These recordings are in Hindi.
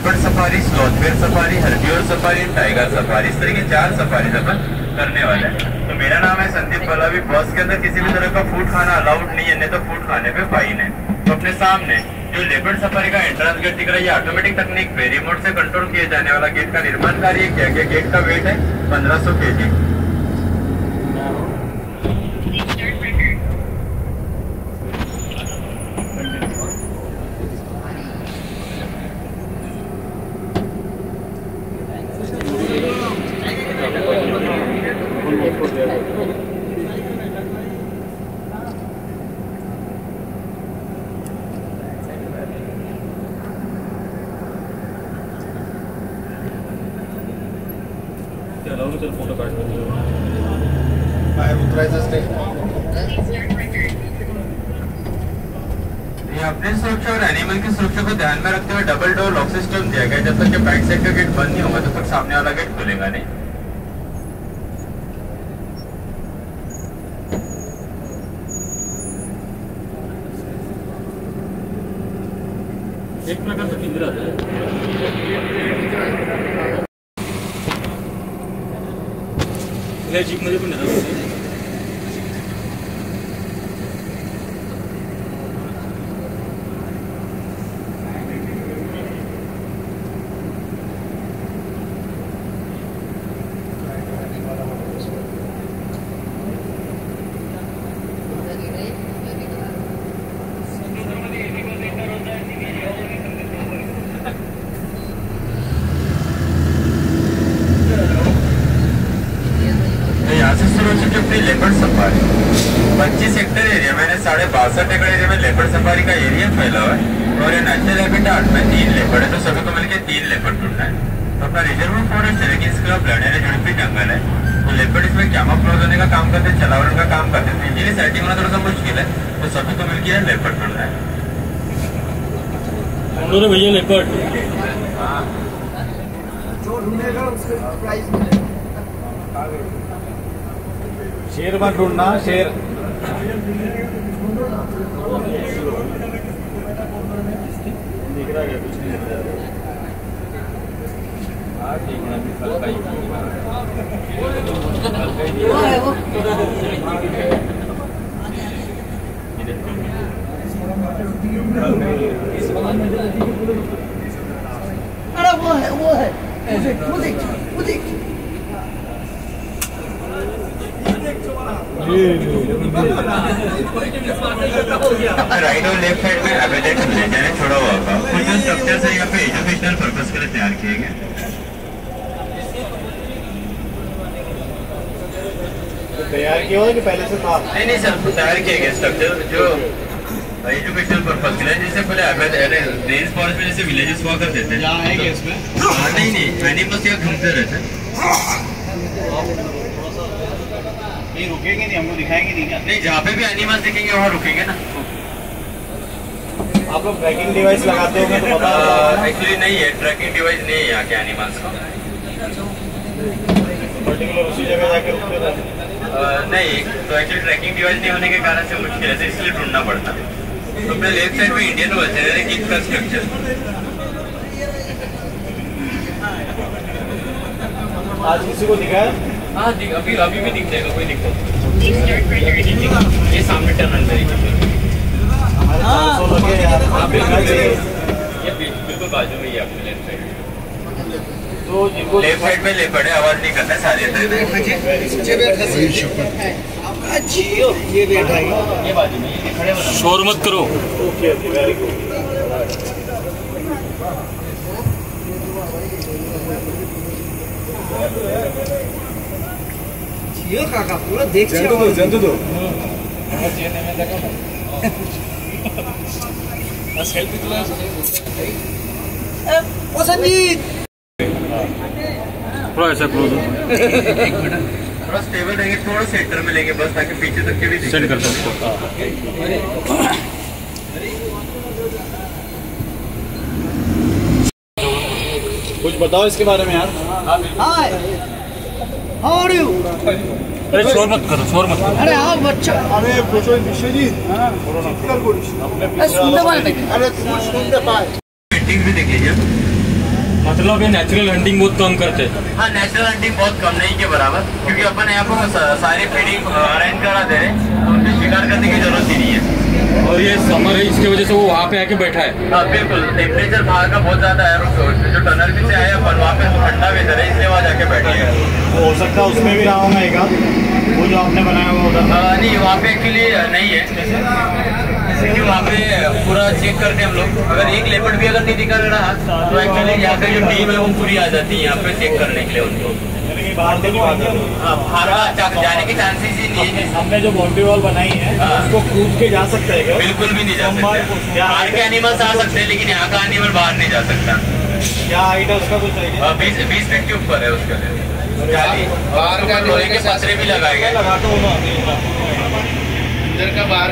Leopard safari, sloth bear safari, herbivore safari, tiger safari, इस तरह की 4 सफारी अपन करने वाले हैं। तो मेरा नाम है संदीप पलावी। बस के अंदर किसी भी तरह का फूड खाना अलाउड नहीं है, नहीं तो फूड खाने पे फाइन है। तो अपने सामने जो लेपर्ड सफारी का एंट्रेंस गेट दिख रहा है, ये ऑटोमेटिक तकनीक पे रिमोट से कंट्रोल किए जाने वाला गेट का निर्माण कार्य किया गया। गेट का वेट है 1500 kg। फोटो काढ बाहेर उतरायचंच नाही। अपने सुरक्षा और एनिमल की सुरक्षा को ध्यान में रखते हुए डबल डोर लॉक सिस्टम दिया गया। जब तक के बैक साइड का गेट बंद नहीं होगा तब तक सामने वाला गेट खुलेगा नहीं। एक प्रकारचं पिंजरा या जीप मध्ये पण येतात। लेपर्ड सफारी 25 हेक्टेयर एरिया में 62.5 एकड़ एरिया में लेपर्ड सफारी का एरिया फैला हुआ है और ये नेशनल हैबिटेट में 3 लेपर्ड है, तो सभी को मिलकर 3 लेपर्ड ढूंढना है। तो अपना रिजर्व फॉरेस्ट है लेकिन इसके अलावा ब्लड जुड़पी जंगल है, तो लेपर्ड इसमें कैमोफ्लेज होने का काम करते हैं, चलावरण का काम करते हैं। इजीली सेटिंग होना थोड़ा सा मुश्किल है, तो सभी को मिलकर लेपर्ड ढूंढना है। भैया लेपर्ड जो ढूंढेगा उसको प्राइस मिलेगा। शेर मत ढूंढना, शेर दिख रहा है कुछ नहीं दिख रहा। अरे वो है वो देख राइट और लेफ्ट साइड में हैबिटेट ले जाने छोड़ा हुआ होगा। कुछ जो स्ट्रक्चर्स है यहाँ पे एजुकेशनल पर्पस के लिए तैयार किए गए। तैयार किया हुआ कि पहले से था? नहीं सर, तैयार किए गए स्ट्रक्चर जो एजुकेशनल पर्पस के लिए। जैसे पहले रेंज फॉरेस्ट में जैसे विलेजेस हुआ करते थे, इसमें नहीं एनिमल्स यहाँ घूमते रहते। नहीं रुकेंगे नहीं, हमको दिखाएंगे नहीं क्या? नहीं, जहाँ पे भी एनिमल्स दिखेंगे वहाँ रुकेंगे ना। आप लोग ट्रैकिंग डिवाइस लगाते होंगे तो पता एक्चुअली नहीं है, ट्रैकिंग डिवाइस नहीं है यहाँ के एनिमल्स का। पर्टिकुलर उसी जगह जाके रुकते रहते नहीं, तो एक्चुअली ट्रैकिंग डिवाइस नहीं होने के कारण से मुश्किल है, इसलिए ढूंढना पड़ता है। तो अपने लेफ्ट साइड में इंडियन वल्चर कीट का स्ट्रक्चर। आज किसी को दिखाया? हाँ, अभी भी दिख जाएगा, कोई दिक्कत नहीं। ये सामने टर्न ये बिल्कुल बाजू में ही आपके लेफ्ट साइड। तो जिनको लेफ्ट साइड में ले पड़े आवाज नहीं करना सारे। ये बाजू में ये खड़े हो, शोर मत करो। Okay very good. जियो काका पूरा देख जंतु दो ओ संजीत थोड़ा ऐसा क्लोज थोड़ा स्टेबल रहेंगे, थोड़ा सेंटर में लेंगे बस, ताकि पीछे तक के भी सेंड कर सकते। कुछ बताओ इसके बारे में यार। Hi how are you? अरे शोर मत करो, शोर मत करो। अरे हाँ बच्चा, अरे विश्वजीत सुंदर बात है। पेंटिंग भी देख लीजिए। मतलब ये नेचुरल हंटिंग बहुत कम करते हैं। हाँ, नेचुरल हंटिंग बहुत कम नहीं के बराबर, क्योंकि अपन यहाँ पर सारी फीडिंग अरेंज करा दे रहे हैं, तो उनके शिकार करने की जरूरत ही नहीं है। और ये समर है, इसकी वजह से वो वहाँ पे आके बैठा है। हाँ बिल्कुल, टेम्परेचर बाहर का बहुत ज्यादा है, जो टनल भी से आया अपन वहाँ पे ठंडा वेदर है, इसलिए वहाँ जाके बैठे हैं। हो सकता है उसमें भी रहा होगा एक आध, वो जो आपने बनाया हुआ उधर। नहीं, वहाँ पे एक्चुअली नहीं है, क्योंकि वहाँ पे पूरा चेक करते हैं हम लोग। अगर एक लेपर्ड भी अगर नहीं निकल रहा तो एक्चुअली यहाँ पे जो टीम है वो पूरी आ जाती है यहाँ पे चेक करने के लिए उनको। बाहर से बाहर जाने के चांसेस ही नहीं है। हमने जो बाउंड्री वॉल बनाई है उसको कूद के जा सकता है क्या? बिल्कुल भी नहीं जा सकते। बाहर के एनिमल्स आ सकते हैं, लेकिन यहाँ का एनिमल बाहर नहीं जा सकता। क्या हाइट है उसका कुछ आइडिया? 20 फीट के ऊपर है उसका जाली। बाहर का लोहे के पत्थरे भी लगाए गए। लगा तो इधर का बाहर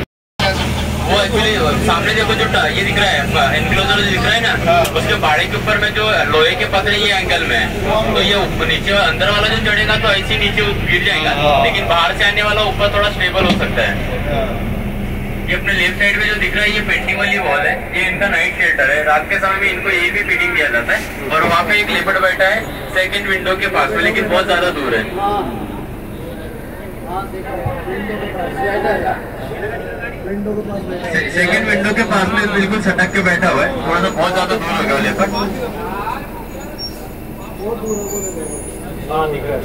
वो एक्चुअली सामने देखो जो ये दिख रहा है एनक्लोजर जो दिख रहा है ना, उसके बाड़े के ऊपर में जो लोहे के पत्थर ये एंगल में है, तो ये नीचे अंदर वाला जो चढ़ेगा तो ऐसे नीचे गिर जाएगा, लेकिन बाहर से आने वाला ऊपर थोड़ा स्टेबल हो सकता है। ये अपने लेफ्ट साइड में जो दिख रहा है ये पेंटिंग वाली वॉल है, ये इनका नाइट शेल्टर है। रात के समय में इनको ये भी फीडिंग दिया जाता है। और वहाँ पे एक लेपर्ड बैठा है सेकंड विंडो के पास में, लेकिन बहुत ज्यादा दूर है। सेकंड विंडो के पास में बिल्कुल सटक के बैठा हुआ है, थोड़ा सा बहुत ज्यादा दूर हो गया लेपर्ड। हाँ दिख रहा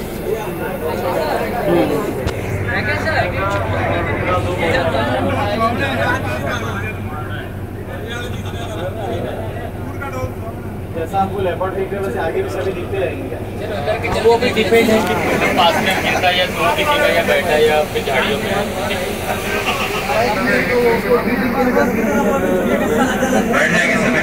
जैसा आपको लेपर्ड दिख रहे वैसे आगे भी सभी दिखते रहेंगे क्या? वो भी डिपेंड है कि पास में किसका या दूर किसी का या बैठा या फिर झाड़ियों में बैठ जाएंगे सभी।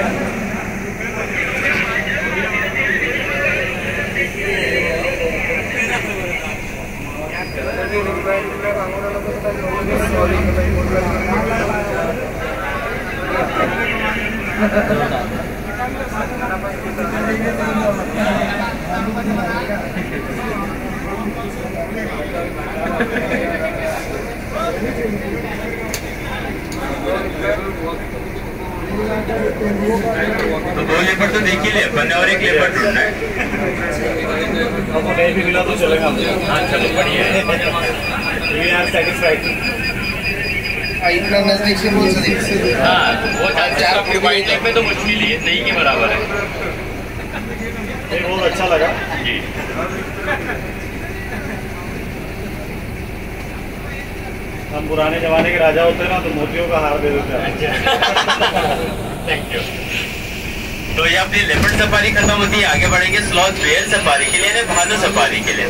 तो 2 लेपर्ड तो देख ही ले अपन ने, और एक लेपर्ड ढूंढना है। आपको नहीं भी मिला तो चलेगा। हाँ चलो बढ़िया है। इतना नजदीक से बोल सकते। हाँ वो चार वाइल्ड में तो मुश्किल ही है, नहीं के बराबर है। बहुत अच्छा लगा जी। हम पुराने जमाने के राजा होते ना तो मोतियों का हार दे देते हैं। Thank you. तो ये अपनी लेपर्ड सफारी खत्म होती है, आगे बढ़ेंगे स्लॉथ बेयर सफारी के लिए, भालू सफारी के लिए।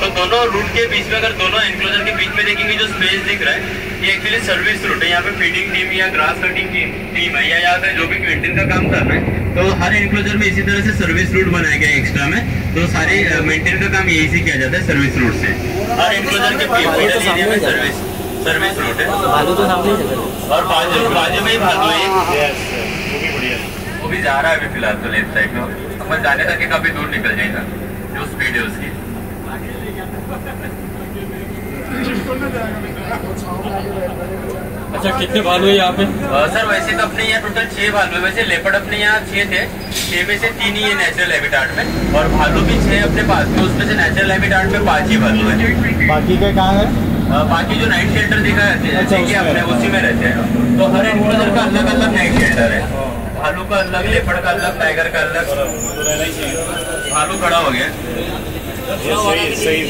तो दोनों रूट के बीच में, अगर दोनों एनक्लोजर के बीच में देखेंगे जो स्पेस दिख रहा है, ये एक्चुअली सर्विस रूट है। यहाँ पे फीडिंग टीम या ग्रास कटिंग टीम है या यहाँ पे जो भी मेंटेन का काम कर रहे हैं, तो हर एनक्लोजर में इसी तरह से सर्विस रूट बनाया गया है एक्स्ट्रा में। तो सारे मेंटेन का काम यही से किया जाता है सर्विस रूट से। हर एनक्लोजर के एरिया में सर्विस रूट है। भालू तो सामने ही और बाजू में ही भालू है, वो भी बढ़िया। वो भी जा रहा है अभी फिलहाल तो लेफ्ट साइड में। अपन जाने तक काफी दूर निकल जाएगा, जो स्पीड है उसकी। अच्छा कितने भालू है यहाँ पे? सर वैसे तो अपने यहाँ टोटल 6 भालू है। वैसे लेपर्ड अपने यहाँ 6 थे, 6 में से 3 ही है नेचुरल हैबिटाट में, और भालू भी 6 अपने पास में, उसमें से नेचुरल हैबिटाट में 5 ही भालू है। बाकी के कहाँ है? बाकी जो नाइट शेल्टर दिखा है अच्छा, अपने उसी में रहते हैं। तो हर एनक्लोजर का अलग अलग नाइट शेल्टर है। भालू का अलग, लेपर्ड का अलग, टाइगर का अलग। भालू खड़ा हो गया। सही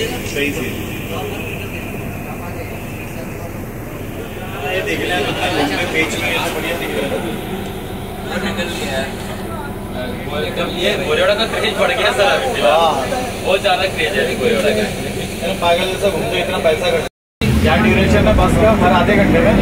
ये देख लें पेज में बढ़िया दिख रहा है। ये गोरेवाड़ा का क्रेज बढ़ गया सर अभी, बहुत ज्यादा क्रेज है गोरेवाड़ा का। पागल जैसा घूमते इतना पैसा कर, क्या ड्यूरेशन है बस का? हर आधे घंटे में 10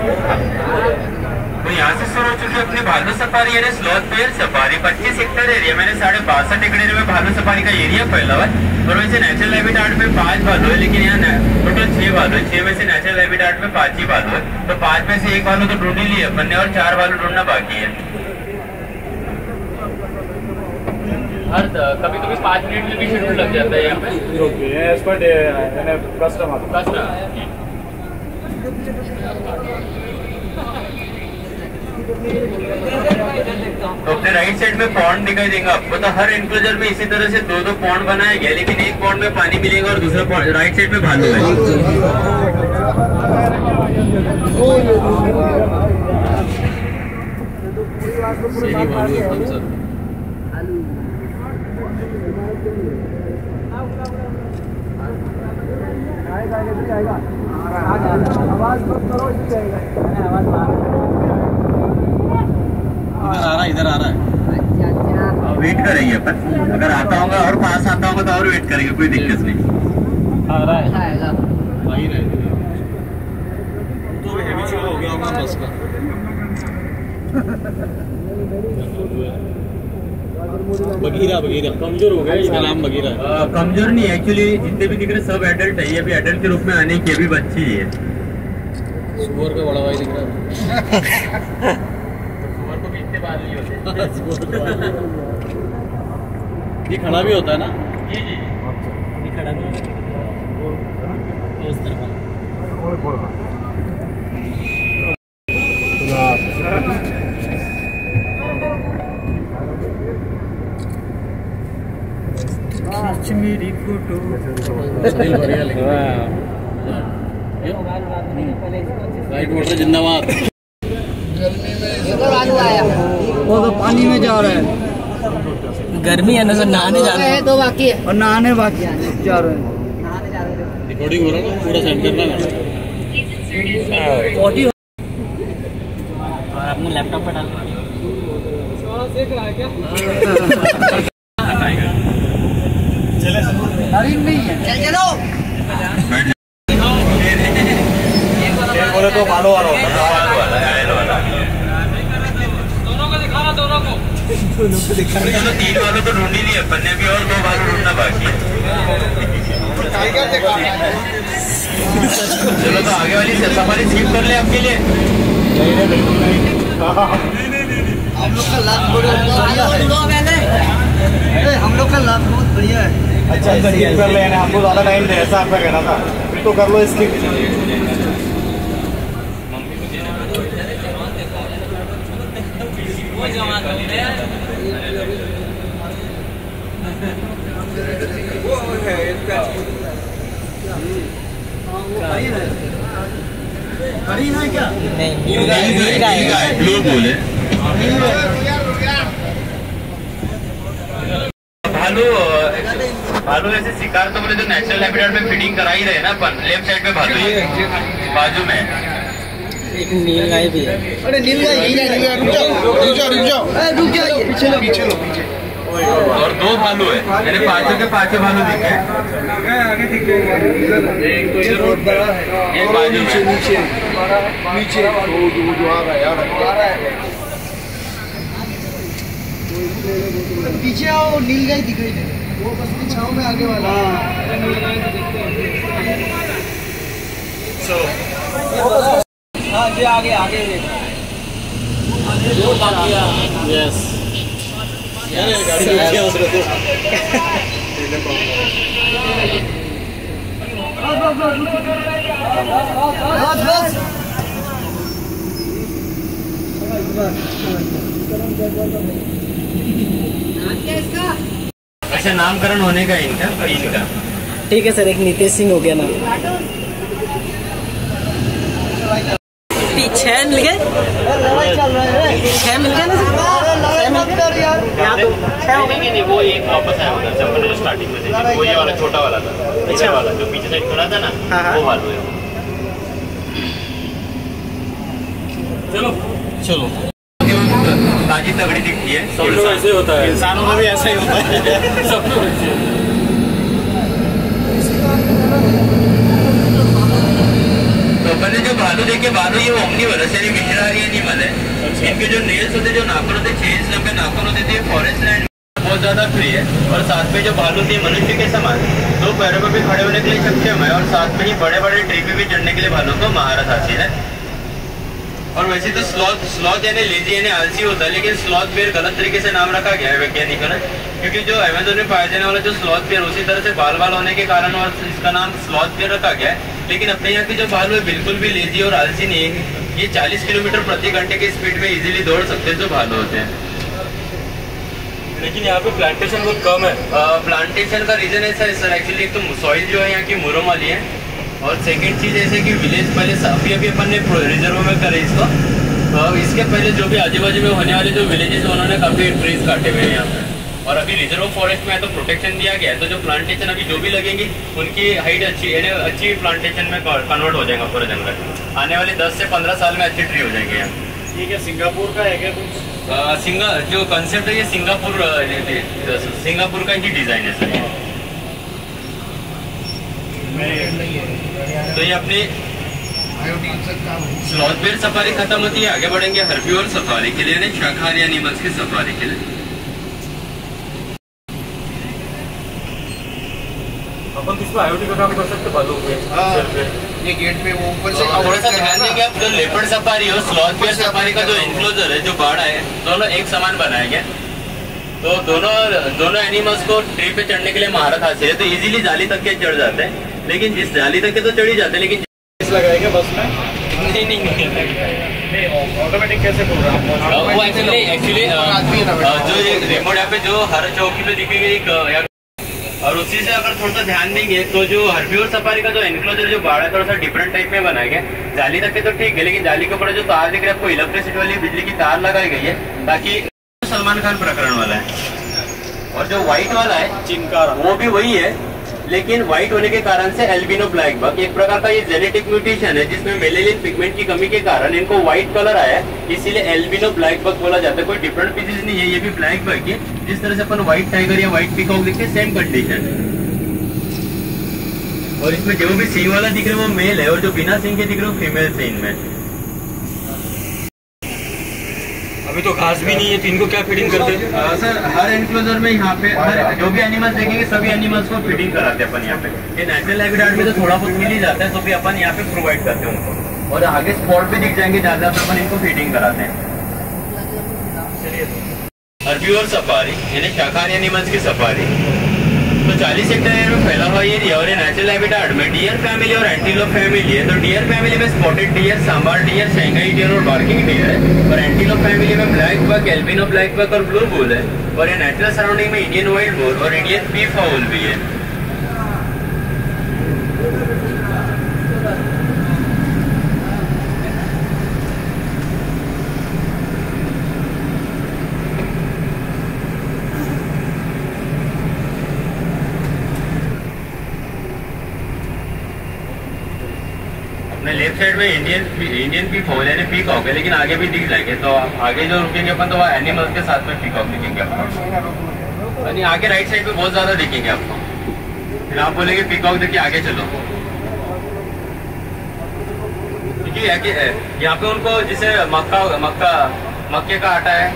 मिनट। तो यहाँ से शुरू हो चुकी है अपनी भालू सफारी यानी sloth bear safari. 25 hectare area मैंने 62.5 एकड़ एरिया में भालू सफारी का एरिया फैला हुआ है। और वैसे नेचुरल हैबिटाट में 5 भालू है, लेकिन यहाँ टोटल 6 भालू है। 6 में से नेचुरल हैबिटाट में 5 ही भालू है। तो 5 में से 1 भालू तो ढूंढ ही लिया अपन ने, और 4 भालू ढूंढना बाकी है। हर कभी कभी 5 मिनट में भी शेड्यूल लग जाता है यहाँ पे कस्टमर। तो अपने राइट साइड में पॉन्ड दिखाई देगा आपको। तो हर एनक्लोजर में इसी तरह से दो पॉन्ड बनाया गया, लेकिन एक पॉन्ड में पानी मिलेगा और दूसरा पॉन्ड राइट साइड में भालू है। इधर आ रहा है। वेट करेंगे अपन, अगर आता होगा और पास आता होगा तो और वेट करेंगे, कोई दिक्कत नहीं। आ रहा है वही रहे तो हैबिचुअल हो गया होगा बस का। बगीरा कमजोर हो गया, इसका नाम बगीरा है। कमजोर नहीं, एक्चुअली जितने भी दिख रहे सब एडल्ट है, ये अभी एडल्ट के रूप में आने की अभी बच्ची ही है। सुअर का बड़ा भाई दिख रहा है। सुअर को बीचते बाद नहीं होते। ये खड़ा भी होता है ना? जी जी, ये खड़ा भी होता है उस तरफ। मेरी फोटो बढ़िया लग रहा है। राइट वाटर जिंदाबाद। वो तो पानी में जा रहा है, गर्मी है ना सर, नहाने जा रहे हैं। दो बाकी है और नहाने बाकी जा रहे हैं। रिकॉर्डिंग हो रहा है ना, पूरा सेंड करना है। अपने लैपटॉप पर डाल देख रहा है क्या? चलो बोले तो भालो वाला होता है। दोनों को दिखाना, दोनों को। चलो 3 वालों तो ढूंढ ही लिए अपन ने, अभी और 2 भालू ढूंढना बाकी है। चलो तो आगे वाली सफारी स्किप कर ले आपके लिए। हम लोग का लाभ बहुत बढ़िया है। हम लोग का लाभ बहुत बढ़िया है। अच्छा स्किप कर ले, आपको ज़्यादा टाइम दे, ऐसा आपका कहना था, तो कर लो स्किप। क्या ब्लू बोले भालू ऐसे शिकार तो बोले तो नेचुरल हैबिटेट में फीडिंग करा ही रहे ना अपन। लेफ्ट साइड में भालू है, बाजू में एक नील गाय भी है। अरे नील गाय रुक जाओ पीछे लो। और 2 भालू है, मेरे 5 के 5 भालू दिखे। बहुत बड़ा है, एक बाजू में नीचे जो आ रहा है यार। पीछे आओ, नील गाय दिखाई दे, वो बस की छाव में आगे वाला। हाँ जी, आगे यस यार, गाड़ी पीछे उस रखो। बस अच्छा, नामकरण होने का इनका। ठीक है सर, एक नितेश सिंह हो गया ना। पीछे मिल गए, लड़ाई चल रहा है। 6 मिल गए ना सर। नहीं, वो एक वापस आया उधर से, अपन जो स्टार्टिंग में थे, वो ये वाला छोटा वाला था, पीछे वाला जो पीछे साइड खड़ा था ना, वो भालू है। चलो ताजी तगड़ी दिखती है, सब लोग ऐसे होता है, इंसानों में भी ऐसा ही होता है। सब लोग ऐसे। तो मैंने जो भालू देखे, भालू ये ओमनीवरस यानी विचरारी एनिमल है। इनके जो नेल्स होते, जो नाखून होते, 6 इंच लंबे नाखून होते थे, फॉरेस्ट लैंड बहुत ज्यादा फ्री है। और साथ में जो भालू थी मनुष्य के समान 2 पैरों पर भी खड़े होने के लिए सक्षम है, और साथ में ही बड़े बड़े ट्री पे भी चढ़ने के लिए भालू को महारत हासिल है। और वैसे तो स्लॉथ यानी लेजी यानी आलसी होता है, लेकिन स्लॉथ बेयर गलत तरीके से नाम रखा गया है वैज्ञानिकों ने, क्योंकि जो अमेज़न में पाया जाने वाला जो स्लॉथ बेयर उसी तरह से बाल होने के कारण और इसका नाम स्लॉथ बेयर रखा गया है। लेकिन अपने यहाँ के जो भालू है बिल्कुल भी लेजी और आलसी नहीं है। ये 40 किलोमीटर प्रति घंटे की स्पीड में इजीली दौड़ सकते हैं जो भालू होते हैं। लेकिन यहाँ पे प्लांटेशन बहुत कम है। प्लांटेशन का रीजन ऐसा है सर, एक्चुअली एक तो सॉइल जो है यहाँ की मुरम वाली है, और सेकंड चीज़ ऐसे कि विलेज पहले अभी अपन ने रिजर्व में करे इसको, तो इसके पहले जो भी आजू बाजू में होने वाले जो विलेजेस उन्होंने काफ़ी ट्रीज काटे हुए हैं यहाँ पे, और अभी रिजर्व फॉरेस्ट में तो प्रोटेक्शन दिया गया है, तो जो प्लांटेशन अभी जो भी लगेंगी उनकी हाइट अच्छी यानी अच्छी प्लांटेशन में कन्वर्ट हो जाएगा पूरा जंगल। आने वाले 10 से 15 साल में अच्छे ट्री हो जाएंगे यहाँ। ठीक है, सिंगापुर का है क्या कुछ? जो कंसेप्ट है ये सिंगापुर का ही डिजाइन है सर। तो ये अपनी स्लॉथ बेयर सफारी खत्म होती है, आगे बढ़ेंगे हर्बीवोर सफारी के लिए, शाकाहारी एनिमल्स की सफारी के लिए। अपन किस पे IoT का काम कर सकते बालों पे? ये गेट पे वो ऊपर से थोड़ा सा ध्यान देंगे आप, जो लेपर्ड सफारी और स्लॉथ बेयर सफारी का जो इंक्लोजर है, जो बाड़ा है, दोनों एक समान बनाया गया, तो दोनों एनिमल्स को ट्री पे चढ़ने के लिए महारत हासिल है, तो इजीली जाली तक के चढ़ जाते हैं, लेकिन जिस जाली तक के तो चढ़ ही जाते हैं, लेकिन लगाएगा बस में? नहीं ऑटोमेटिक कैसे खोल रहा है? वो एक्चुअली जो ये रिमोट यहाँ पे जो हर चौकी पे दिखेगी एक, और उसी से अगर थोड़ा सा ध्यान देंगे तो जो हर्बीवोर सफारी का जो एनक्लोजर जो बाड़ा है थोड़ा सा डिफरेंट टाइप में बनाया गया। जाली तक के तो ठीक है, लेकिन जाली के ऊपर जो तार दिख रहा है आपको इलेक्ट्रिसिटी वाली बिजली की तार लगाई गई है, ताकि सलमान खान प्रकरण वाला है। और जो व्हाइट वाला है चिनकार, वो भी वही है, लेकिन व्हाइट होने के कारण से एल्बिनो ब्लैक बग एक प्रकार का ये जेनेटिक म्यूटेशन है, जिसमें मेलेनिन पिगमेंट की कमी के कारण इनको व्हाइट कलर आया है, इसीलिए एल्बिनो ब्लैक बग बोला जाता है। कोई डिफरेंट स्पीसीज नहीं है, ये भी ब्लैक बग है, जिस तरह से अपन व्हाइट टाइगर या व्हाइट पीकॉक देखते हैं, सेम कंडीशन। और इसमें जो भी सिंह वाला दिख रहा है वो मेल है, और जो बिना सिंह के दिख रहे हो फीमेल है इनमें। अभी तो घास भी नहीं है, तो इनको क्या फीडिंग करते हैं? सर हर एनक्लोजर में यहाँ पे हर जो भी एनिमल्स देखेंगे सभी एनिमल्स को फीडिंग कराते हैं अपन यहाँ पे। ये नेचुरल हैबिटेट में तो थोड़ा बहुत मिल ही जाता है, तो भी अपन यहाँ पे प्रोवाइड करते हैं उनको, और आगे स्पॉट पे दिख जाएंगे ज्यादा तो अपन इनको फीडिंग कराते हैं। हर्बीवोर सफारी यानी शाकाहारी एनिमल्स की सफारी, तो 40 हेक्टेयर एरिया में फैला हुआ एरिया, और ये नेचुरल हैबिटेट में डियर फैमिली और एंटीलोप फैमिली है। तो डियर फैमिली में spotted deer, sambar deer, sangai deer और बार्किंग डियर है, और एंटीलोप फैमिली में black buck, albino black buck और ब्लू बुल है, और ये नेचुरल सराउंडिंग में इंडियन वाइल्ड बुल और इंडियन पी फाउल भी है। लेफ्ट साइड में इंडियन पीकॉक यानी पीकॉक है, लेकिन आगे भी दिख जाएंगे, तो आगे जो रुकेंगे अपन तो वहाँ एनिमल्स के साथ में पीकॉक दिखेंगे आपको, यानी आगे राइट साइड पे बहुत ज्यादा दिखेंगे आपको। फिर आप बोलेंगे पीकॉक देखिए आगे चलो, क्योंकि यहाँ पे उनको जैसे मक्के का आटा है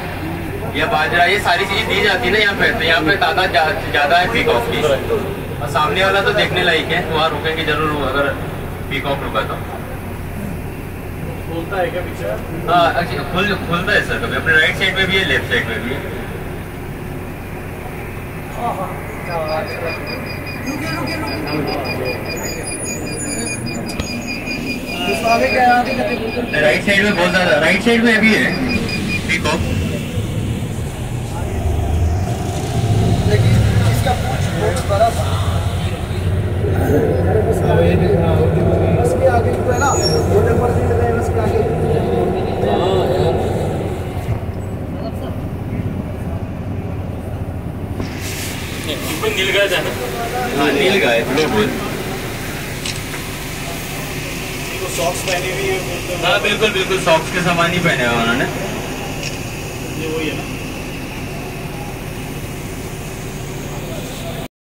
या बाजरा, ये सारी चीजें दी जाती है ना यहाँ पे, तो यहाँ पे तादाद ज्यादा है पीकॉक की, और सामने वाला तो देखने लायक है, वहाँ रुकेंगे जरूर अगर पीकॉक रुका तो। खुलता है क्या पीछे? हाँ खुलता है सर, कभी अपने राइट साइड में भी है, लेफ्ट साइड में भी है। राइट साइड में बहुत ज्यादा, राइट साइड में भी है पीकॉक। इसका पूछ बड़ा था, इसके आगे जो है ना 40% है, इसके आगे नीलगाय था ना? हाँ नीलगाय ब्लू बुल। सॉक्स पहनी हुई है? हाँ बिल्कुल बिल्कुल, सॉक्स के सामान ही पहने हुए उन्होंने। ये वही है ना?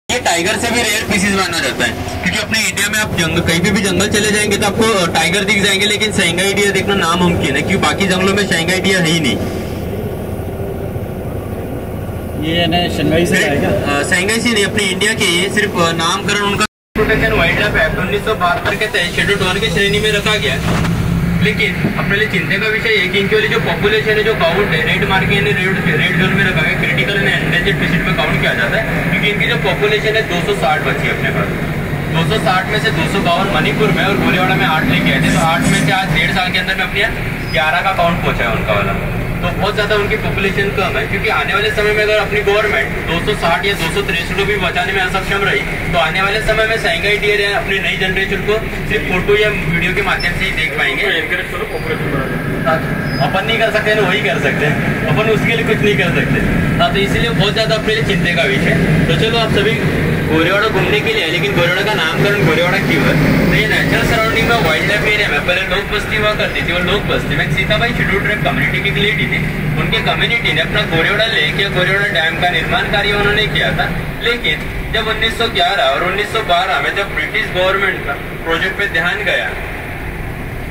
ये टाइगर से भी रेयर पीसीज माना जाता है, क्योंकि अपने इंडिया में आप कहीं भी जंगल चले जाएंगे तो आपको टाइगर दिख जाएंगे, लेकिन शंघाई डियर देखना नामुमकिन है, क्योंकि बाकी जंगलों में शंघाई डियर है ही नहीं। ये शंघाई से है क्या? शंघाई से नहीं, अपने इंडिया के ये सिर्फ नामकरण उनका प्रोटेक्शन वाइल्ड लाइफ एक्ट 1972 के तहत शेड्यूल 1 की श्रेणी में रखा गया, लेकिन अपने लिए चिंता का विषय है कि इनकी वाली जो पॉपुलेशन है, जो काउंट है, रेड मार्किंग रेड जोन में रखा गया, क्रिटिकल एंड एंडेंजर्ड स्पीशीज में काउंट किया जाता है, क्योंकि इनकी जो पॉपुलेशन है 260 बची है अपने पास। 260 में से 252 मणिपुर में और गोलीवाड़ा में 8 लेके आए थे, तो 8 में से आज 1.5 साल के अंदर में अपने 11 का काउंट पहुंचा है उनका वाला। तो बहुत ज्यादा उनकी पॉपुलेशन कम है, क्योंकि आने वाले समय में अगर अपनी गवर्नमेंट 260 या 263 को भी बचाने में असक्षम रही तो आने वाले समय में सांघाई डियर या अपनी नई जनरेशन को सिर्फ फोटो या वीडियो के माध्यम से ही देख पाएंगे। एनकरेज करो पॉपुलेशन बढ़ाने। अपन नहीं कर सकते ना, वही कर सकते हैं, अपन उसके लिए कुछ नहीं कर सकते। हाँ, तो इसीलिए बहुत ज्यादा अपने लिए चिंता का विषय। तो चलो आप सभी गोरेवाड़ा घूमने के लिए, लेकिन गोरेवाड़ा का नामकरण गोरेवाड़ा क्यों है? तो ये नेचुरल सराउंडिंग में वाइल्ड लाइफ एरिया में पहले लोक बस्ती हुआ करती थी, और लोक बस्ती में सीताबाई शेड्यूल ट्राइब कम्युनिटी की लेडी थी। उनके कम्युनिटी ने अपना गोरेवाड़ा लेक या गोरेवाड़ा डैम का निर्माण कार्य उन्होंने किया था। लेकिन जब 1911 और 1912 में जब ब्रिटिश गवर्नमेंट का प्रोजेक्ट पे ध्यान गया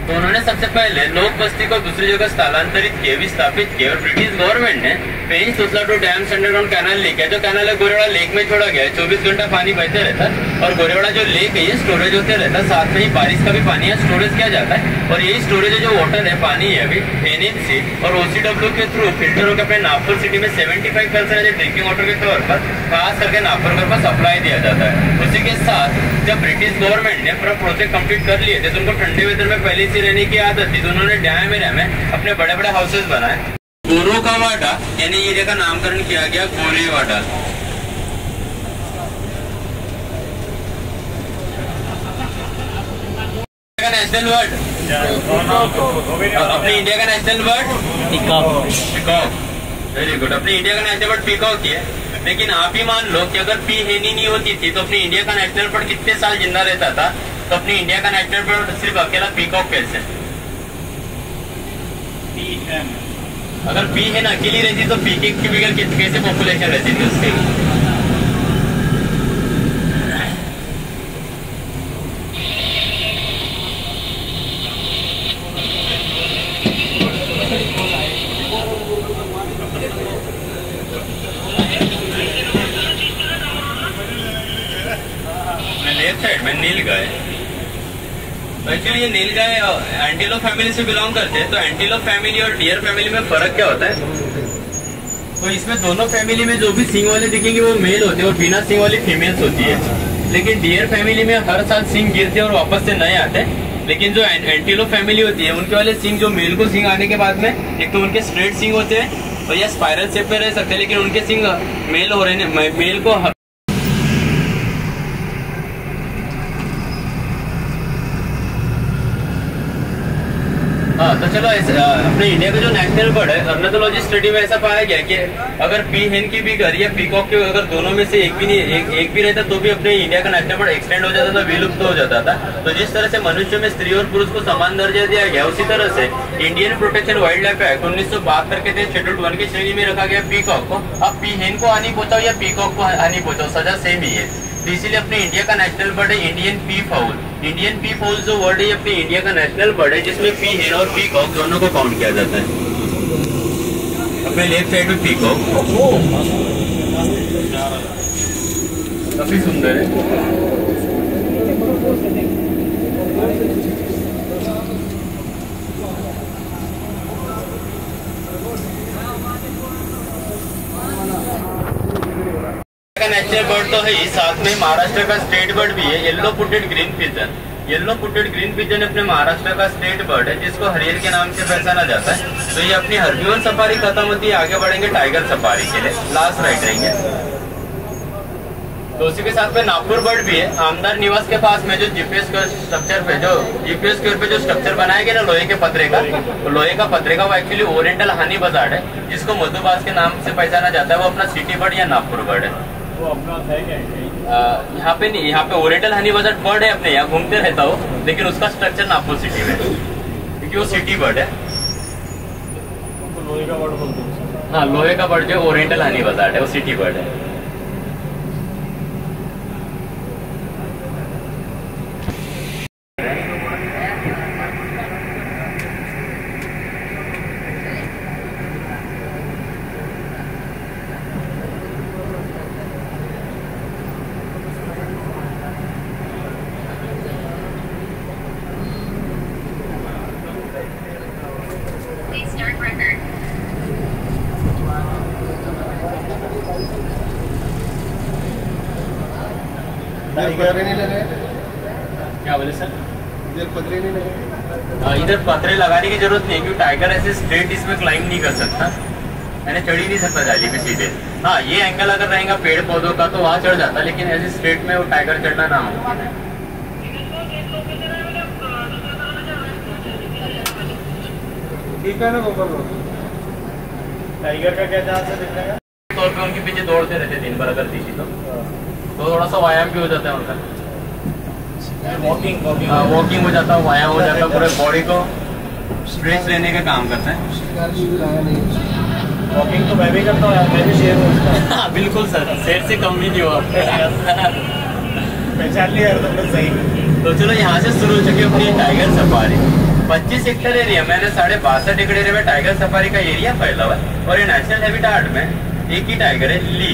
तो उन्होंने सबसे पहले लोक बस्ती को दूसरी जगह स्थलांतरित किए, विस्थापित किए, और ब्रिटिश गवर्नमेंट ने पेंच सुसलाटो डैम अंडरग्राउंड कैनाल लेके, जो कैनाल है गोरेवाड़ा लेक में छोड़ा गया है। 24 घंटा पानी बहते रहता है, और गोरेवाड़ा जो लेक है ये स्टोरेज होते रहता है, साथ में ही बारिश का भी पानी है स्टोरेज किया जाता है। और यही स्टोरेज जो वाटर है, पानी है, अभी NMC और OCW के थ्रू फिल्टर होकर अपने नागपुर सिटी में 75% ड्रिंकिंग वाटर के तौर पर खास करके नागपुर पर सप्लाई दिया जाता है। उसी के साथ जब ब्रिटिश गवर्नमेंट ने अपना प्रोजेक्ट कंप्लीट कर लिए थे तो उनको ठंडे वेदर में पहले से रहने की आदत थी, तो उन्होंने डैम एरिया में अपने बड़े बड़े हाउसेज बनाए। गोरेवाड़ा यानी एरिया का नामकरण किया गया गोरेवाड़ा। नेशनल वर्ड, अपने इंडिया का national word peacock. Very good, अपने इंडिया का नेशनल वर्ड पीकॉक ही है। लेकिन आप ही मान लो कि अगर पी हेनी नहीं होती थी तो अपनी इंडिया का नेशनल बर्ड कितने साल जिंदा रहता था? तो अपनी इंडिया का नेशनल बर्ड सिर्फ अकेला पीकॉक कैसे? अगर पी हेन अकेली रहती तो पीकॉक की बगैर कैसे पॉपुलेशन रहती थी उसकी? में नीलगाय, एक्चुअली ये नीलगाय एंटीलोप फैमिली से बिलोंग करते हैं। तो एंटीलोप फैमिली और डियर फैमिली में फर्क क्या होता है? तो इसमें दोनों फैमिली में जो भी सींग वाले दिखेंगे वो मेल होते हैं और बिना सींग वाली फीमेल्स होती है। लेकिन डियर फैमिली में हर साल सींग गिरते हैं और वापस से नए आते हैं। लेकिन जो एंटीलोप फैमिली होती है उनके वाले सींग, जो मेल को सींग आने के बाद में, एक तो उनके स्ट्रेट सींग होते हैं और या स्पाइरल शेप में रह सकते हैं, लेकिन उनके सींग मेल हो रहे हैं, मेल को हाँ। तो चलो अपने इंडिया का जो नेशनल बर्ड है, ऑर्निथोलॉजी स्टडी में ऐसा पाया गया कि अगर पी हेन की भी घर या पीकॉक के अगर दोनों में से एक भी नहीं एक भी रहता तो भी अपने इंडिया का नेशनल बर्ड एक्सटेंड हो जाता था, विलुप्त हो जाता था। तो जिस तरह से मनुष्य में स्त्री और पुरुष को समान दर्जा दिया गया, उसी तरह से Indian protection wild life act 1972 के तहत शेड्यूल 1 की श्रेणी में रखा गया पीकॉक को। अब पी हेन को हानि पहुंचाओ या पीकॉक को हानि पहुंचाओ, सजा सेम ही है। तो इसीलिए अपने इंडिया का नेशनल बर्ड है Indian P foul. Indian P foul जो वर्ड है अपने इंडिया का नेशनल बर्ड है, जिसमें पी हेन और पीकॉक दोनों को काउंट किया जाता है। अपने लेफ्ट साइड में पीकॉक काफी सुंदर है। नेशनल बर्ड तो है ही, साथ में महाराष्ट्र का स्टेट बर्ड भी है yellow footed green pigeon. Yellow footed green pigeon अपने महाराष्ट्र का स्टेट बर्ड है, जिसको हरियर के नाम से पहचाना जाता है। तो ये अपनी हर्बियोन सफारी खत्म होती है, आगे बढ़ेंगे टाइगर सफारी के लिए, लास्ट राइड रहेंगे। तो उसी के साथ में नागपुर बर्ड भी है। आमदार निवास के पास में जो जीपीएस स्ट्रक्चर पे जो स्ट्रक्चर बनाया गया ना लोहे के पतरे का, तो लोहे का पतरे का वो एक्चुअली ओरिएंटल हनी बजार्ड है, जिसको मधुबास के नाम से पहचाना जाता है। वो अपना सिटी बर्ड या नागपुर बर्ड है। वो अपना है क्या? यहाँ पे नहीं, यहाँ पे ओरिएंटल हनी बजार्ड बर्ड है, अपने यहाँ घूमते रहता हो, लेकिन उसका स्ट्रक्चर नागपुर सिटी में, क्योंकि वो सिटी बर्ड है। लोहे का बर्ड बोलते हैं। हाँ, लोहे का बर्ड जो ओरिएंटल हनी बजार्ड है वो सिटी बर्ड है। पदरे नहीं लगे, क्या बोले सर? पदरे नहीं लगे। इधर पत्रे लगाने की जरूरत नहीं, क्योंकि टाइगर ऐसे स्ट्रेट इसमें क्लाइंब नहीं कर सकता, यानी चढ़ ही नहीं सकता जाली पे सीधे। हाँ, ये एंगल अगर रहेगा पेड़ पौधों का तो वहाँ चढ़ जाता, लेकिन ऐसे स्ट्रेट में वो टाइगर चढ़ना ना मुमकिन है। ठीक है ना गोपाल, टाइगर का क्या चांस है दिखने का? तौर पे उनके पीछे दौड़ते रहते दिन भर अगर दिखी तो थोड़ा सा व्यायाम भी हो जाता है उनका, वॉकिंग वॉकिंग हो जाता है, व्यायाम हो जाता है, पूरे बॉडी को स्ट्रेच लेने का काम करता है। वॉकिंग तो मैं भी करता हूँ यार, मैं भी शेर हूँ। बिल्कुल सर, शेर से कम नहीं हो आप। पहचान लिया यार तुमने सही। तो चलो यहाँ से शुरू हो चुकी अपनी टाइगर सफारी। 25 हेक्टेयर एरिया में 62.5 एकड़ एरिया में टाइगर सफारी का एरिया फैला हुआ है, और ये नेशनल हैबिटेट में एक ही टाइगर है, ली।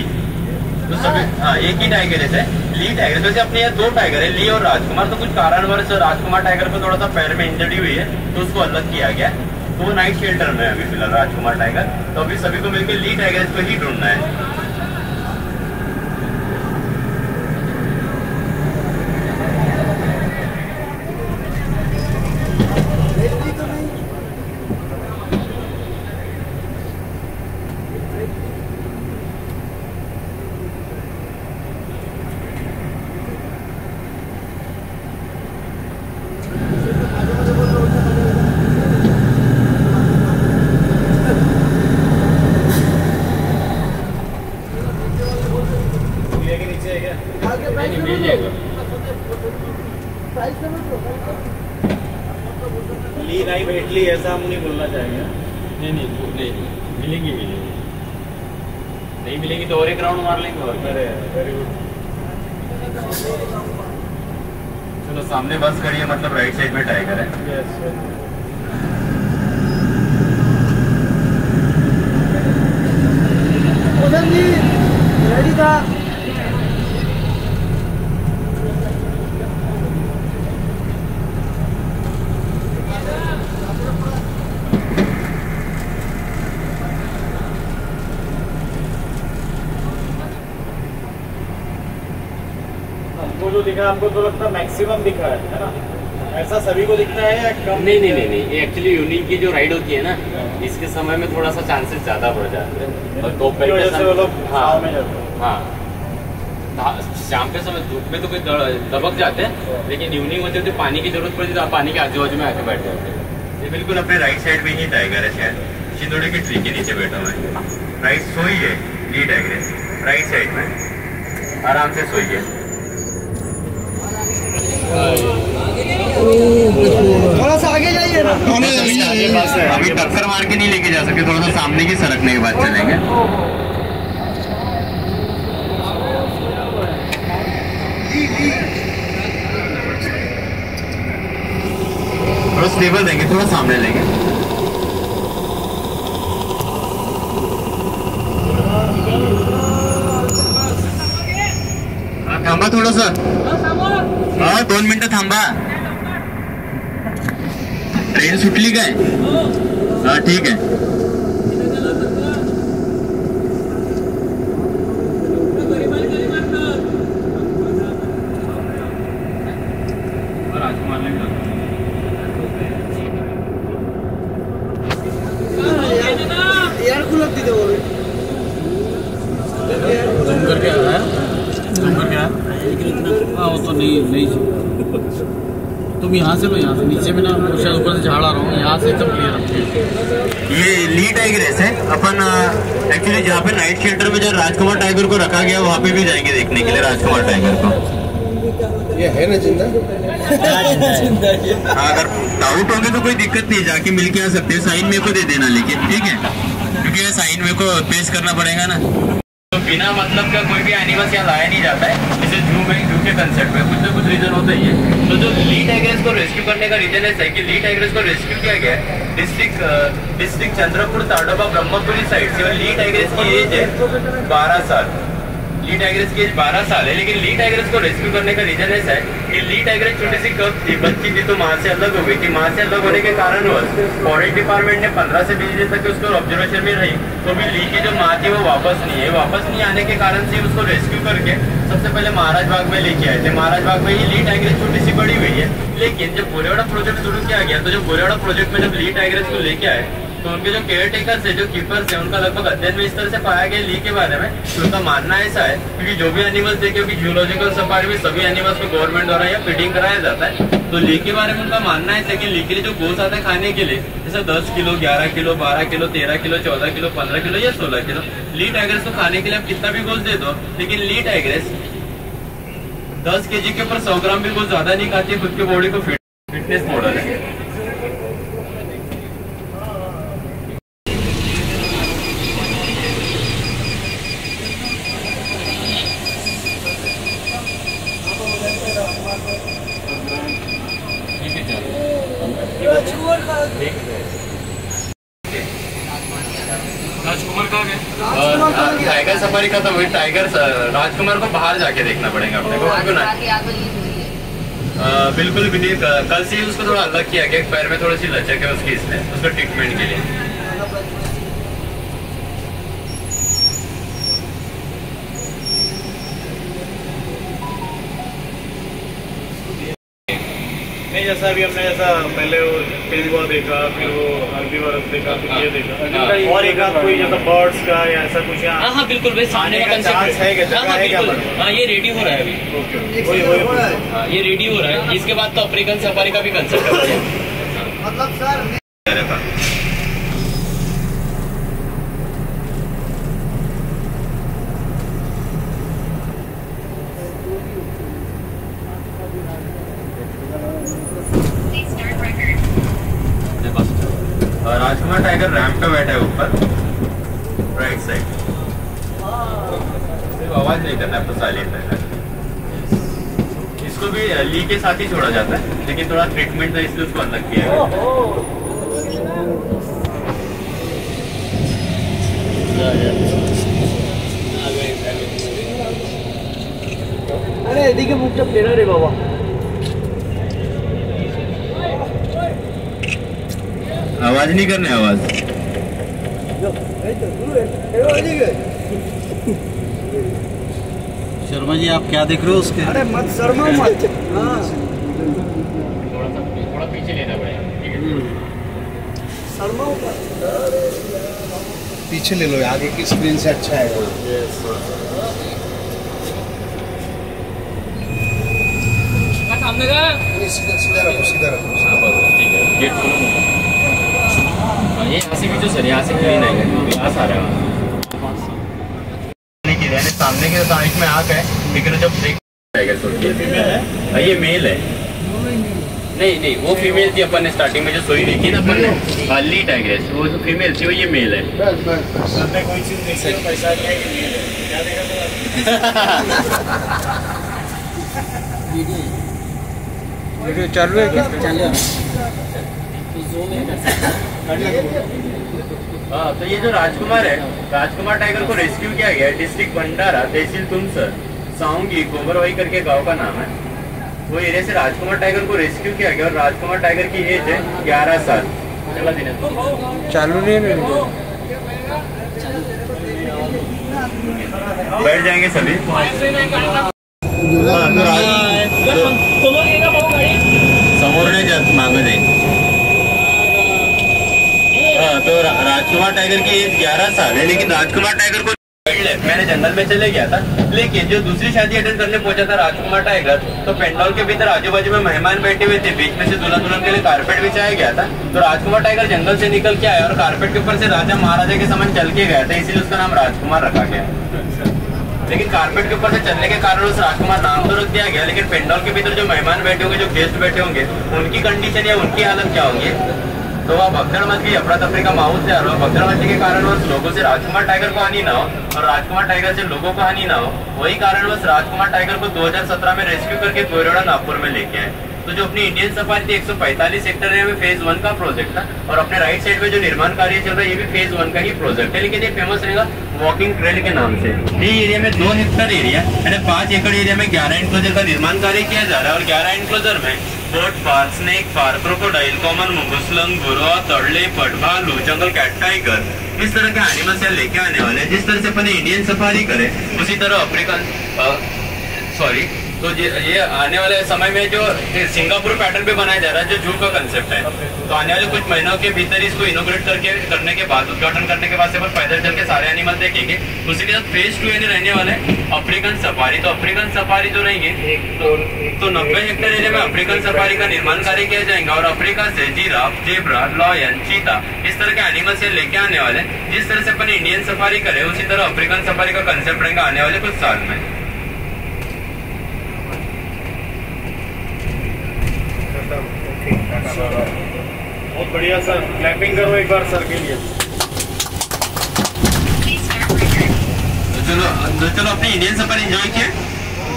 तो सभी एक ही टाइगर है ली टाइगर। वैसे अपने यहाँ 2 टाइगर है, ली और राजकुमार। तो कुछ कारणवश राजकुमार टाइगर को थोड़ा सा पैर में इंजरी हुई है, तो उसको अलग किया गया। तो वो नाइट शेल्टर में है अभी फिलहाल राजकुमार टाइगर। तो अभी सभी को मिलकर ली टाइगर को ही ढूंढना है। ली नहीं भेटली ऐसा हम नहीं बोलना चाहेंगे। नहीं मिलेंगी नहीं मिलेंगी तो और एक राउंड मार लेंगे। और वेरी गुड। चलो सामने बस खड़ी है, मतलब राइट साइड में टाइगर है। उधर जी रेडी था। हमको जो दिखा, हमको तो लगता है मैक्सिमम दिखा है ना? ऐसा सभी को दिखता है या कम? नहीं, ये एक्चुअली यूनिक की जो राइड होती है ना, इसके समय में थोड़ा सा चांसेस ज्यादा बढ़ जाते हैं। और तो वो लोग छाव में जाते हैं। हाँ, शाम के समय धूप में तो कोई दबक जाते हैं, लेकिन इवनिंग होते होते पानी की जरूरत पड़ती है तो आप पानी के आजू बाजू में आके बैठ जाते हैं। ये बिल्कुल अपने राइट साइड में ही टाइगर है, शायद चिंदोड़ी की ट्री के नीचे बैठा हुआ है। राइट सोई है ली टाइगर, राइट साइड में आराम से सोई है। थोड़ा सा आगे जाइए ना। अभी टक्कर मार के नहीं लेके जा सकते, थोड़ा सा सामने की सरकने के बाद चलेंगे। थोड़ा स्टेबल देंगे, थोड़ा सामने लेंगे। हाँ थांबा थोड़ा सा, हाँ 2 मिनिटं थांबा। ट्रेन सुटली काय? हाँ ठीक है। यार खुलत तिथे बोल करके आया हाँ वो तो नहीं तुम यहाँ से नीचे में ना शायद ऊपर से झाड़ आ रहा हूँ, यहाँ से एकदम क्लियर। ये ली टाइगर है अपन एक्चुअली जहाँ पे नाइट शेल्टर में जब राजकुमार टाइगर को रखा गया वहाँ पे भी जाएंगे देखने के लिए राजकुमार टाइगर को। ये है ना जिंदा? अगर डाउट होंगे तो कोई दिक्कत नहीं, जाके मिल के आ सकते हैं। साइन मेरे को दे देना लेकिन, ठीक है, क्योंकि ये साइन मेरे को पेश करना पड़ेगा ना। तो बिना मतलब का कोई भी एनिमल्स यहाँ लाया नहीं जाता है, जैसे जू के कंसेप्ट में कुछ ना कुछ रीजन होता ही है। तो जो ली टाइगर्स को रेस्क्यू करने का रीजन ऐसा है कि ली टाइगर्स को रेस्क्यू किया गया है डिस्ट्रिक्ट चंद्रपुर ताडोबा ब्रह्मपुरी साइड से। ली टाइगर्स की एज है 12 साल। ली टाइग्रेस की एज 12 साल है, लेकिन ली टाइग्रेस को रेस्क्यू करने का रीजन ऐसा है कि ली टाइग्रेस छोटी सी कब थी, बच्ची थी, तो माँ से अलग हो गई थी। माँ से अलग होने के कारण फॉरेस्ट डिपार्टमेंट ने 15 से 20 दिन तक उसको ऑब्जर्वेशन में रही, तो भी ली की जो माँ थी वो वापस नहीं है। वापस नहीं आने के कारण से उसको रेस्क्यू करके सबसे पहले महाराज बाग में लेके आए थे। महाराज बाग में ही ली टाइग्रेस छोटी सी बड़ी हुई है, लेकिन जब गोरेवाड़ा प्रोजेक्ट शुरू किया गया तो जो गोरेवाड़ा प्रोजेक्ट में जब ली टाइग्रेस को लेके आए तो उनके जो केयर टेकर्स है, जो कीपर्स है, उनका लगभग अध्ययन में इस तरह से पाया गया ली के बारे में कि उनका मानना ऐसा है क्योंकि जो भी एनिमल्स है, क्योंकि जूलॉजिकल सफारी में सभी एनिमल्स को गवर्नमेंट द्वारा या फीडिंग कराया जाता है, तो ली के बारे में उनका मानना ऐसा है कि ली के लिए जो गोश्त आता है खाने के लिए, जैसे 10 kilo, 11 kilo, 12 kilo, 13 kilo, 14 kilo, 15 kilo या 16 किलो, ली टाइग्रेस को खाने के लिए आप कितना भी गोश्त दे दो, लेकिन ली टाइग्रेस 10 kg के ऊपर 100 ग्राम भी गोश्त ज्यादा नहीं खाती है। खुद के बॉडी को फिटनेस मॉडल है। राजकुमार कहाँ गए? टाइगर सफारी खत्म हुई। टाइगर राजकुमार को बाहर जाके देखना पड़ेगा अपने को, क्यों ना? बिल्कुल भी नहीं। कल से ही उसको थोड़ा अलग किया गया, पैर में थोड़ी सी लचक है उसकी, इसमें उसको ट्रीटमेंट के लिए। नहीं, जैसा अभी हमने जैसा पहले वो तेंदुआ देखा, फिर वो हर्बीवरस देखा, फिर ये देखा, और एक आध कोई जैसा बर्ड्स का या ऐसा कुछ यहाँ। हाँ बिल्कुल भाई, सामने का चांस है क्या? हाँ बिल्कुल। हाँ, ये रेडी हो रहा है अभी। हाँ, ये रेडी हो रहा है। इसके बाद तो अफ्रीकन सफारी का भी कंसेप्ट है। मतलब सर राजकुमार टाइगर रैंप पे बैठा है ऊपर राइट साइड। सिर्फ आवाज नहीं करना है, आपको साइलेंट रहना है। इसको भी ली के साथ ही छोड़ा जाता है, लेकिन थोड़ा ट्रीटमेंट था इसलिए उसको अलग किया अरे देखिए मुख जब लेना रे बाबा। आवाज नहीं करने, आवाज शर्मा जी आप क्या देख रहे हो उसके? अरे मत शर्मा मत। हाँ थोड़ा पीछे लेना पड़ेगा। शर्मा पीछे ले लो, आगे की स्क्रीन से अच्छा है। सामने का सीधा रखो, सीधा रखो। ठीक है, गेट खोलो। ये यहाँ से भी जो सर यहाँ से क्लीन आएगा, ग्लास आ रहा है सामने के साइड में आँख है, लेकिन जब ये मेल है। नहीं, वो फीमेल थी। अपन ने स्टार्टिंग में जो सोई देखी ना अपन ने, ली टाइग्रेस, वो जो फीमेल थी वो ये मेल है। कोई चीज देखी हो पैसा क्या वीडियो चालू है क्या? चालू हाँ, तो ये जो राजकुमार है, राजकुमार टाइगर को रेस्क्यू किया गया है डिस्ट्रिक्ट भंडारा, तहसील तुमसर, साउंगी गोबरवाही करके गांव का नाम है। वो एरिया से राजकुमार टाइगर को रेस्क्यू किया गया और राजकुमार टाइगर की एज है 11 साल। चला दिन चालू नहीं है। बैठ जाएंगे सभी। समोर नहीं जात मांगे नहीं। तो राजकुमार टाइगर की एज 11 साल है, लेकिन राजकुमार टाइगर को मैंने जंगल में चले गया था, लेकिन जो दूसरी शादी अटेंड करने पहुंचा था राजकुमार टाइगर, तो पेंडॉल के भीतर आजू बाजू में मेहमान बैठे हुए थे, बीच में से दुल्हन दुल्हन के लिए कारपेट बिछाया गया था। तो राजकुमार टाइगर जंगल से निकल के आया और कारपेट के ऊपर से राजा महाराजा के समान चल के गया था, इसीलिए उसका नाम राजकुमार रखा गया। लेकिन कारपेट के ऊपर से चलने के कारण उस राजकुमार नाम तो रख दिया गया, लेकिन पेंडॉल के भीतर जो मेहमान बैठे होंगे, जो गेस्ट बैठे होंगे, उनकी कंडीशन या उनकी हालत क्या होंगी? तो वह भगदड़ मच गई, अफरा तफरी का माहौल तैयार हुआ। भगदड़ मचने के कारण लोगों से राजकुमार टाइगर को हानि ना हो और राजकुमार टाइगर से लोगों को हानि ना हो, वही कारणवश राजकुमार टाइगर को 2017 में रेस्क्यू करके गोरेवाड़ा नागपुर में लेके आए। तो जो अपनी इंडियन सफारी थी 145 हेक्टेयर एरिया में फेज 1 का प्रोजेक्ट था, और अपने राइट साइड में जो निर्माण कार्य चल रहा है ये भी फेज 1 का ही प्रोजेक्ट है, लेकिन ये फेमस रहेगा वॉकिंग ट्रेल के नाम से। ये एरिया में 2 हेक्टेयर एरिया यानी 5 एकड़ एरिया में 11 एनक्लोजर का निर्माण कार्य किया जा रहा है, और 11 एनक्लोजर में bird park, snake park, crocodile, common mongoose, लंगूर, तड़ले, पट, भालू, जंगल कैट, टाइगर, इस तरह के एनिमल्स यहाँ लेके आने वाले हैं। जिस तरह से अपने इंडियन सफारी करे उसी तरह अफ्रीकन तो ये आने वाले समय में जो सिंगापुर पैटर्न पे बनाया जा रहा है, जो जू का कंसेप्ट है, तो आने वाले कुछ महीनों के भीतर इसको इनोग्रेट करने के बाद, उद्घाटन करने के बाद से बस पैदल चल के सारे एनिमल देखेंगे। उसी के साथ फेज 2 रहने वाला है अफ्रीकन सफारी। तो अफ्रीकन सफारी जो रहेंगे तो 90 हेक्टेयर एरिया में अफ्रीकन सफारी का निर्माण कार्य किया जाएगा, और अफ्रीका से जिराफ, जेब्रा, लॉयन, चीता, इस तरह के एनिमल से लेके आने वाले। जिस तरह से अपन इंडियन सफारी करे उसी तरह अफ्रीकन सफारी का कंसेप्ट रहेगा आने वाले कुछ साल में। बहुत बढ़िया सर, क्लैपिंग करो एक बार सर के लिए। तो चलो अपनी इंडियन सफारी एंजॉय किए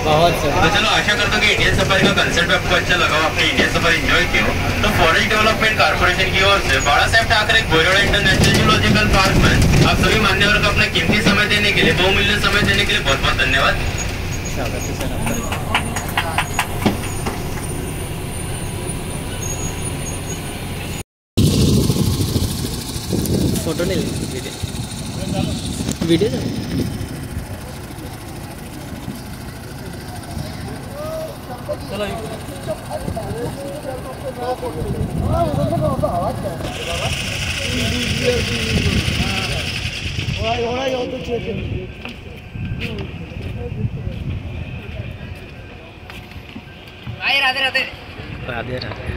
बहुत सर। तो चलो आशा करता हूँ कि इंडियन सफारी का कंसेप्ट आपको अच्छा लगा हो, आपने इंडियन सफारी एंजॉय किया हो। तो फॉरेस्ट डेवलपमेंट कारपोरेशन की ओर से Balasaheb Thackeray Gorewada international zoological park में आप सभी मान्यवरों को अपना कीमती समय देने के लिए, बहुमूल्य समय देने के लिए बहुत बहुत धन्यवाद। फोटो नहीं वीडियो राधे राधे राधे राधे।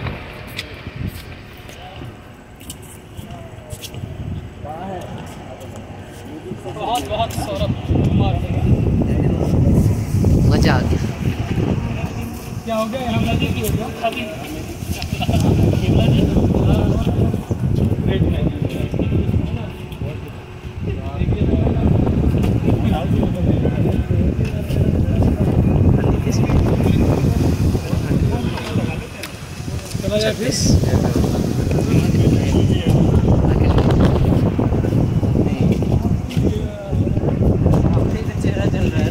बहुत बहुत सौरभ मजा आ गया। क्या हो गया यहाँ लगे की हो गया अभी चला जाए फिर चल रहा है